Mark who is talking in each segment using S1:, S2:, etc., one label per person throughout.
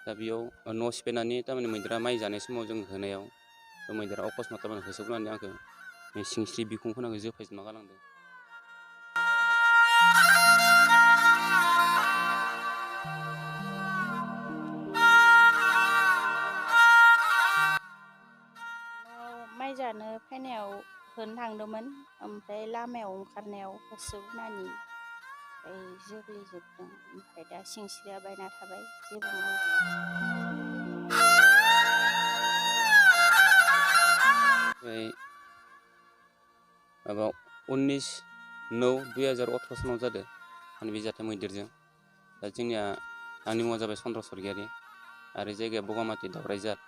S1: दा बेयाव न' सिफायनानै थारमाने मैदेरा माइ जानाय समाव जों होनायाव मैदेरा अकस्मात थारमाने होसोबनानै आंखौ सिंस्रि बिखुंखौ आंखौ जोफायजोबना गालांदों।
S2: माइ जानो फैनायाव होनो थांदोंमोन, ओमफ्राय लामायाव ओंखारनायाव होसोबनानै जोग्लिजोबदों। ओमफ्राय दा सिंस्रिया बायना थाबाय, जेबो
S1: ओमफ्राय माबा 19/9/2018 सनाव जादों माने बे जाथाय मैदेरजों। दा जोंनिया आंनि मुङा जाबाय चन्द्र स्वर्गियारि आरो जायगाया बगामाथि दावराइझार।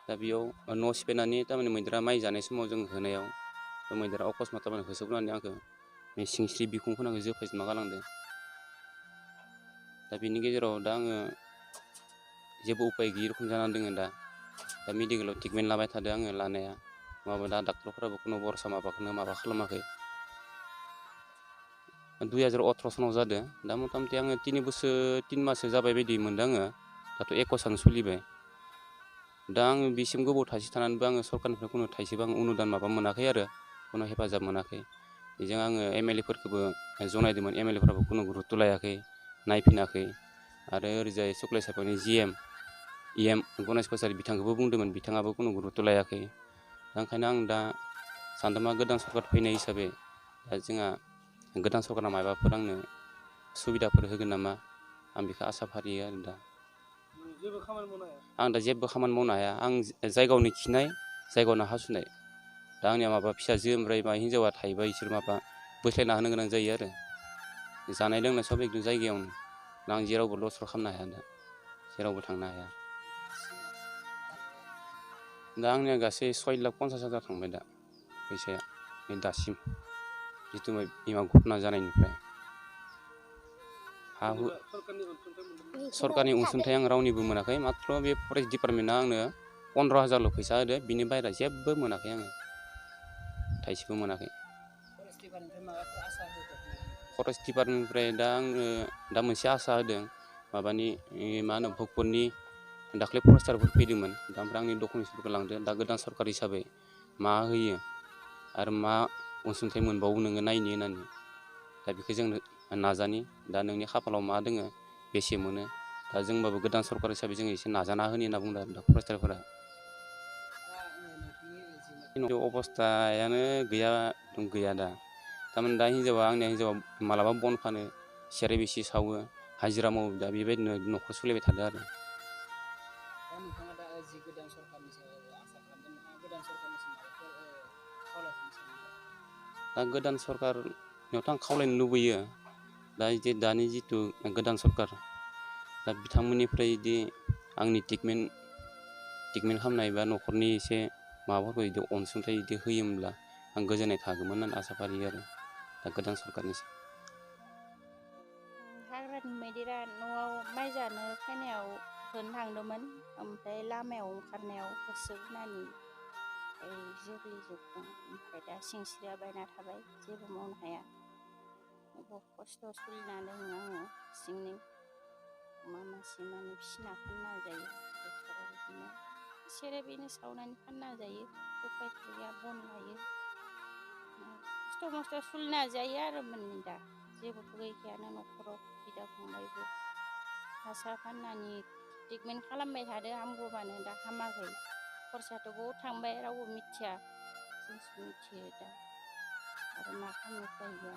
S1: दा बेयाव न' सिफायनानै थारमाने मैदेरा माइ जानाय समाव जों होनायाव मैदेरा अकस्मात थारमाने होसोबनानै आंखौ सिंस्रि बिखुंखौ आंखौ जोफायजोबना गालांदों। दा बेनि गेजेराव दा आङो जेबो उपाय गैयि रखम जानानै दङ। दा मेडिकेलाव ट्रिटमेन्ट लाबाय थादों आङो लानाया, माबा दा डाक्टरफोराबो खुनु बरसा माबा खालामाखै। 2018 सनाव जादों। दा मथा मथि आङो 3 माससो जाबाय बायदि मोनदों आङो। दाथ' 21 सान सोलिबाय। दा आङो बेसिम गोबाव थाइसे थानानैबो आङो सरकारनिफ्राय खुनु थाइसेबो आं अनुदान माबा मोनाखै आरो खुनु हेफाजाब मोनाखै। बेजों आङो MLA फोरखौबो जनायदोंमोन, MLA फोराबो खुनु गुरुत्त' लायाखै, नायफिनाखै। आरो ओरैजाय सुक्लाय सापनि GM गणेश कछारी बिथांखौबो बुंदोंमोन, बिथाङाबो खुनु गुरुत्त' लायाखै। दा ओंखायनो आं दा सानदों मा गोदान सरकार फैनाय हिसाबै दा जोंहा गोदान सरकारा माबाफोर आंनो सुबिदाफोर होगोन नामा, आं बेखौ आसा फारियो आरो दा। आं दा जेबो खामानि मावनो हाया। आं जायगायावनो खिनाय, जायगायावनो हासुनाय। दा आंनिया माबा फिसाजो ओमफ्राय हिन्जावा थायोबा इसोर माबा बोस्लायना होनो गोनां जायो आरो। जानाय लोंनाय सब एकदम जायगायावनो। दा आं जेरावबो लसर खालामनो हाया, दा जेरावबो थांनो हाया। दा आंनिया गासै 6,50,000 थांबाय दा फैसाया दासिम, जिथु बीमा घटना जानायनिफ्राय। सरकारनि अनसुंथाइ आं रावनिबो मोनाखै। माथ्र' बे फरेस्ट डिपार्टमेन्टआ आंनो 15,000ल' फैसा होदो, बिनि बाहेरा जेबो मोनाखै आङो, थाइसेबो मोनाखै। फरेस्ट डिपार्टमेन्टनिफ्राय दा आङो दा मोनसे आसा होदों, माबानि मा होनो भकटनि दाख्लै फरेस्टारफोर फैदोंमोन। दा ओमफ्राय आंनि डकुमेन्टसफोरखौ लांदो। दा गोदान सरकार हिसाबै मा होयो आरो मा अनसुंथाइ मोनबावो नोङो नायनो होननानै। दा बेखौ जों नाजानि। दा नोंनि खाफालाव मा दोङो, बेसे मोनो। दा जोंबाबो गोदान सरकार हिसाबै जोङो एसे नाजाना होनि होनना बुंदों आरो दा फरेस्टारफोरा। अबस्थायानो गैया दा। थारमाने दा आंनिया हिन्जावा मालाबा बन फानो, सेरेब एसे सावो, हाजिरा मावो। दा बेबायदिनो न'खर सोलिबाय थादों आरो। दा गोदान सरकारनियावथ' आं खावलायनो लुबैयो, दा दानि जिथु गोदान सरकार, दा बिथांमोननिफ्राय बिदि आंनि ट्रिटमेन्ट खालामनाय बा न'खरनि एसे माबाफोरखौ बिदि अनसुंथाइ बिदि होयोमोनब्ला आं गोजोननाय थागौमोन होननानै आसा फारियो आरो दा गोदान सरकारनिसिम।
S2: हाग्रानि मैदेरा न'आव माइ जानो फैनायाव होनो थांदोंमोन, ओमफ्राय लामायाव ओंखारनायाव होसोबनानै जोग्लिजोबदों। ओमफ्राय दा सिंस्रिया बायना थाबाय, जेबो मावनो हाया। बहुत खस्थ' सोलिना दङ आङो सिंनि। अमा मासे माने फिसिना फानना जायो। बोथोराव बिदिनो सेरेब सावनानै फानना जायो। उफायथ' गैया, बन लायो। खस्थ' मस्थ' सोलिना जायो आरो माने दा जेबोथ' गैखायानो न'खराव। बिदा फंबायबो हासा फाननानै ट्रिटमेन्ट खालामबाय थादों, हामगौबानो दा हामाखै। खरसाथ' बहुद थांबाय, रावबो मिथिया, जोंसो मिथियो दा। आरो मा खालामनो उपाय गैया।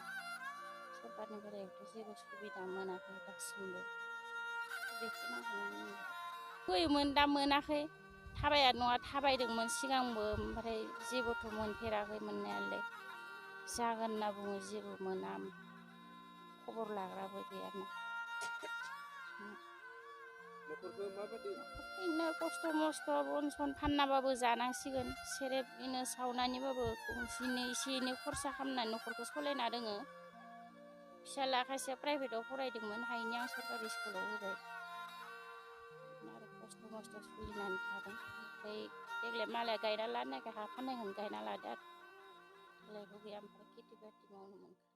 S2: सरकारनिफ्रायथ' जेबो सुबिदा मोनाखै दासिमबो। बेखौनो होयोमोन, दा मोनाखै। थाबाया नङा थाबायदोंमोन सिगांबो, ओमफ्राय जेबोथ' मोनफेराखै मोननायालाय। जागोन होनना बुङो, जेबो मोना। खबर लाग्राबो गैयाना। बिदिनो खस्थ' मस्थ' बन सन फाननाबाबो जानांसिगोन। सेरेब सावनानैबाबो एसे एनै खरसा खालामनानै न'खरखौ सालायना दोङो। फिसाला खायसेया प्राइभेटाव फरायदोंमोन, हायिनि आं सरकारि स्कुलाव होबाय। आरो खस्थ' मस्थ' सोलिनानै थादों। ओमफ्राय देग्लाय मालाया गायना लानायखाय हा फाननायखौनो गायना लादो आरो। देग्लायबो गैया, ओमफ्राय खेथि बाथि मावनो मोनखाया।